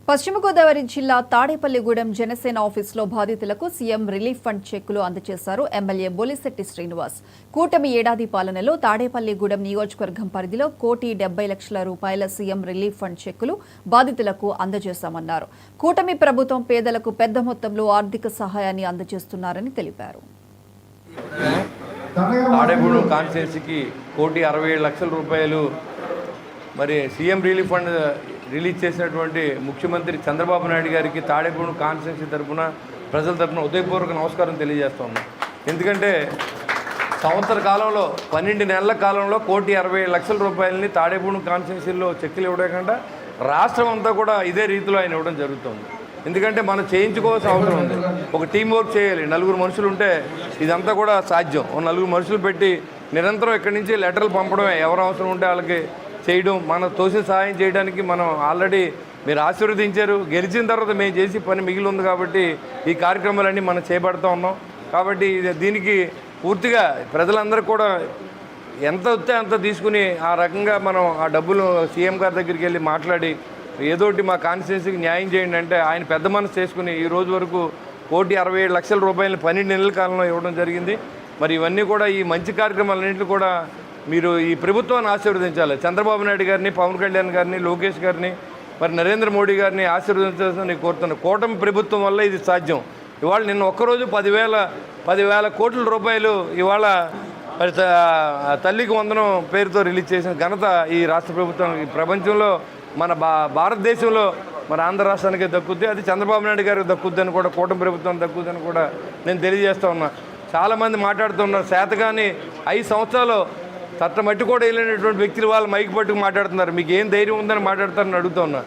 పశ్చిమ గోదావరి జిల్లా తాడేపల్లిగూడెం జనసేన ఆఫీసులో బాధితులకు సీఎం రిలీఫ్ ఫండ్ చెక్కులు అందజేశారు ఎమ్మెల్యే బొలిశెట్టి శ్రీనివాస్. కూటమి ఏడాది పాలనలో తాడేపల్లిగూడెం నియోజకవర్గం పరిధిలో ₹1,70,00,000 సీఎం రిలీఫ్ ఫండ్ చెక్కులు బాధితులకు అందజేశామన్నారు. కూటమి ప్రభుత్వం పేదలకు పెద్ద మొత్తంలో ఆర్థిక సహాయాన్ని అందజేస్తున్నారని తెలిపారు. తాడేపల్లిగూడెం కాన్స్టిట్యున్సీకి ₹1,60,00,000 మరి సీఎం రిలీఫ్ ఫండ్ రిలీజ్ చేసినటువంటి ముఖ్యమంత్రి చంద్రబాబు నాయుడు గారికి తాడేపల్లిగూడెం కాన్స్టిట్యున్సీ తరఫున ప్రజల తరఫున ఉదయపూర్వక నమస్కారం తెలియజేస్తూ ఉన్నాం. ఎందుకంటే సంవత్సర కాలంలో 12 నెలల కాలంలో ₹1,60,00,000 తాడేపల్లిగూడెం కాన్స్టిట్యున్సీలో చెక్కులు ఇవ్వకుండా రాష్ట్రం అంతా కూడా ఇదే రీతిలో ఆయన ఇవ్వడం జరుగుతుంది. ఎందుకంటే మనం చేయించుకోవాల్సిన అవసరం ఉంది. ఒక టీం వర్క్ చేయాలి. 4 మనుషులు ఉంటే ఇదంతా కూడా సాధ్యం. 4 మనుషులు పెట్టి నిరంతరం ఇక్కడి నుంచి లెటర్లు పంపడమే, ఎవరు అవసరం ఉంటే వాళ్ళకి చేయడం, మన తోసిన సహాయం చేయడానికి మనం ఆల్రెడీ మీరు ఆశీర్వదించారు. గెలిచిన తర్వాత మేము చేసి పని మిగిలి ఉంది కాబట్టి ఈ కార్యక్రమాలన్నీ మనం చేపడుతూ ఉన్నాం. కాబట్టి దీనికి పూర్తిగా ప్రజలందరూ కూడా ఎంత వస్తే అంత తీసుకుని ఆ రకంగా మనం ఆ డబ్బులు సీఎం గారి దగ్గరికి వెళ్ళి మాట్లాడి ఏదోటి మా కాన్స్టిట్యున్సీకి న్యాయం చేయండి అంటే ఆయన పెద్ద మనసు చేసుకుని ఈ రోజు వరకు ₹1,67,00,000 12 నెలల కాలంలో ఇవ్వడం జరిగింది. మరి ఇవన్నీ కూడా ఈ మంచి కార్యక్రమాలన్నింటినీ కూడా మీరు ఈ ప్రభుత్వాన్ని ఆశీర్వదించాలి. చంద్రబాబు నాయుడు గారిని, పవన్ కళ్యాణ్ గారిని, లోకేష్ గారిని, మరి నరేంద్ర మోడీ గారిని ఆశీర్వదించాలని కోరుతున్నాను. కూటమి ప్రభుత్వం వల్ల ఇది సాధ్యం. ఇవాళ నిన్న ఒక్కరోజు 10,000 కోట్ల రూపాయలు ఇవాళ మరి తల్లికి వందనం పేరుతో రిలీజ్ చేసిన ఘనత ఈ రాష్ట్ర ప్రభుత్వం. ఈ ప్రపంచంలో మన భారతదేశంలో మన ఆంధ్ర రాష్ట్రానికి దక్కుద్ది, అది చంద్రబాబు నాయుడు గారికి దక్కుద్దని కూడా, కూటమి ప్రభుత్వం దక్కుద్దని కూడా నేను తెలియజేస్తూ ఉన్నా. చాలామంది మాట్లాడుతున్నారు, శాతగాని 5 సంవత్సరాలు తట్ట మట్టి కూడా వెళ్ళినటువంటి వ్యక్తులు వాళ్ళు మైకి పట్టుకు మాట్లాడుతున్నారు. మీకు ఏం ధైర్యం ఉందని మాట్లాడతారని అడుగుతూ ఉన్నా.